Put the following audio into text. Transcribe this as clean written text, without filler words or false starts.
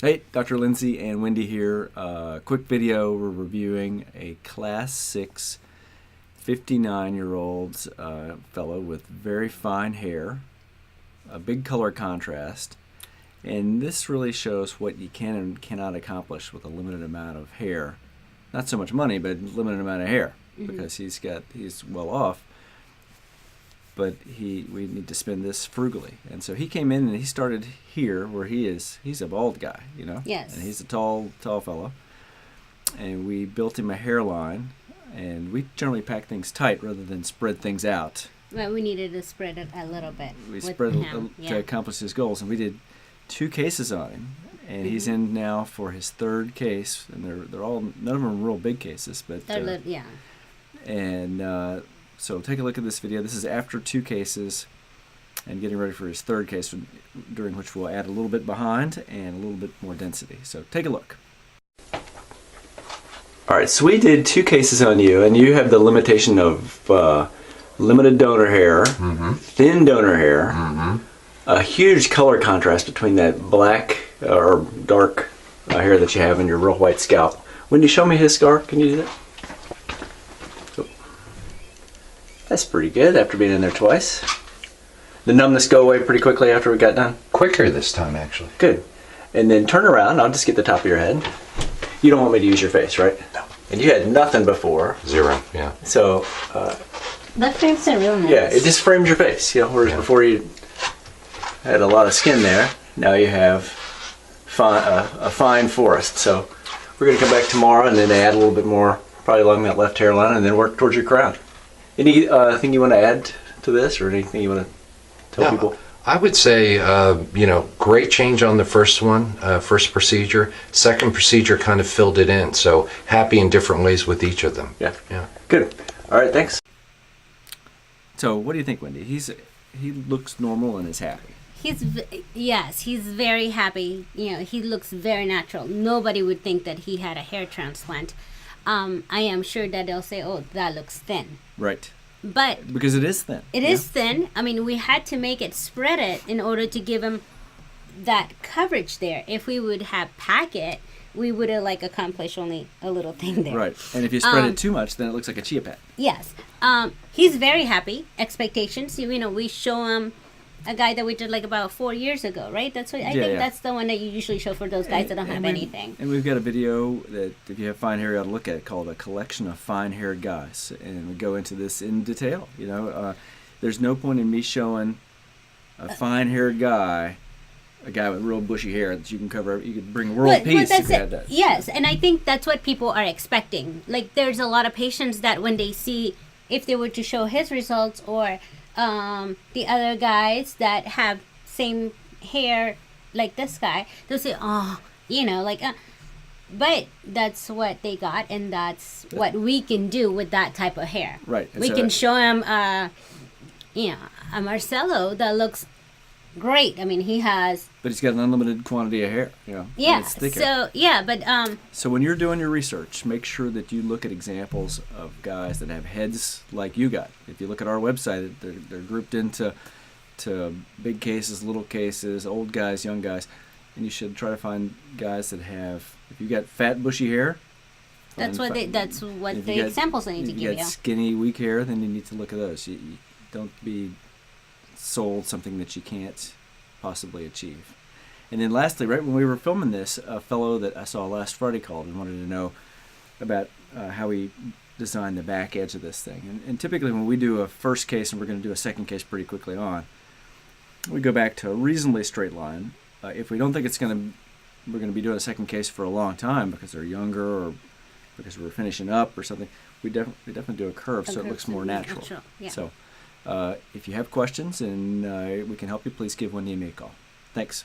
Hey, Dr. Lindsey and Wendy here. Quick video. We're reviewing a Class 6 59-year-old fellow with very fine hair, a big color contrast, and this really shows what you can and cannot accomplish with a limited amount of hair. Not so much money, but limited amount of hair, because he's well off. But we need to spend this frugally. And so he came in and he started here where he is. He's a bald guy, you know? Yes. And he's a tall fellow. And we built him a hairline. And we generally pack things tight rather than spread things out. Well, we needed to spread it a little bit. We spread it to accomplish his goals. And we did 2 cases on him. And he's in now for his 3rd case. And they're all, none of them are real big cases. But yeah. And so take a look at this video. This is after 2 cases and getting ready for his 3rd case, during which we'll add a little bit behind and a little bit more density. So take a look. All right, so we did 2 cases on you, and you have the limitation of limited donor hair, thin donor hair, a huge color contrast between that black or dark hair that you have in your real white scalp. Wendy, show me his scar. Can you do that? That's pretty good after being in there twice. The numbness go away pretty quickly after we got done? Quicker this time, actually. Good. And then turn around. I'll just get the top of your head. You don't want me to use your face, right? No. And you had nothing before. 0, yeah. So, That frames are real nice. yeah, it just frames your face. You know, whereas before you had a lot of skin there, now you have a fine forest. So we're going to come back tomorrow and then add a little bit more, probably along that left hairline, and then work towards your crown. Anything you want to add to this, or anything you want to tell people? I would say, great change on the first one, first procedure. Second procedure kind of filled it in, so happy in different ways with each of them. Yeah. Yeah. Good. All right, thanks. So what do you think, Wendy? He looks normal and is happy. He's very happy. You know, he looks very natural. Nobody would think that he had a hair transplant. I am sure that they'll say, "Oh, that looks thin." Right. But because it is thin. It is thin. I mean, we had to make it spread it in order to give him that coverage there. If we would have pack it, we would have accomplished only a little thing there. Right. And if you spread it too much, then it looks like a chia pet. Yes. He's very happy. Expectations. You know, we show him a guy that we did about 4 years ago, right? That's what I think. That's the one that you usually show for those guys that don't have anything. And we've got a video that if you have fine hair, you ought to look at, called "A Collection of Fine-Haired Guys," and we go into this in detail. You know, there's no point in me showing a fine-haired guy, a guy with real bushy hair that you can cover. You could bring world peace if you had that. Yes, and I think that's what people are expecting. There's a lot of patients that when they see, if they were to show his results or the other guys that have same hair like this guy, they'll say, "Oh, but that's what they got, and that's what we can do with that type of hair. Right. We can show him, a Marcelo that looks great. I mean, he has. But he's got an unlimited quantity of hair. You know. Yeah. It's thicker. So yeah, but So when you're doing your research, make sure that you look at examples of guys that have heads like you got. If you look at our website, they're grouped into big cases, little cases, old guys, young guys, and you should try to find guys that have. If you got fat, bushy hair. That's what the examples I need to give you. If you got skinny, weak hair, then you need to look at those. You don't be sold something that you can't possibly achieve. And then lastly, right when we were filming this, a fellow that I saw last Friday called and wanted to know about how we designed the back edge of this thing. And typically when we do a first case, and we're going to do a second case pretty quickly on, we go back to a reasonably straight line. If we don't think we're going to be doing a second case for a long time because they're younger or because we're finishing up or something, we definitely do a curve so it looks more natural. Yeah. So if you have questions and we can help you, please give Wendy and me a call. Thanks.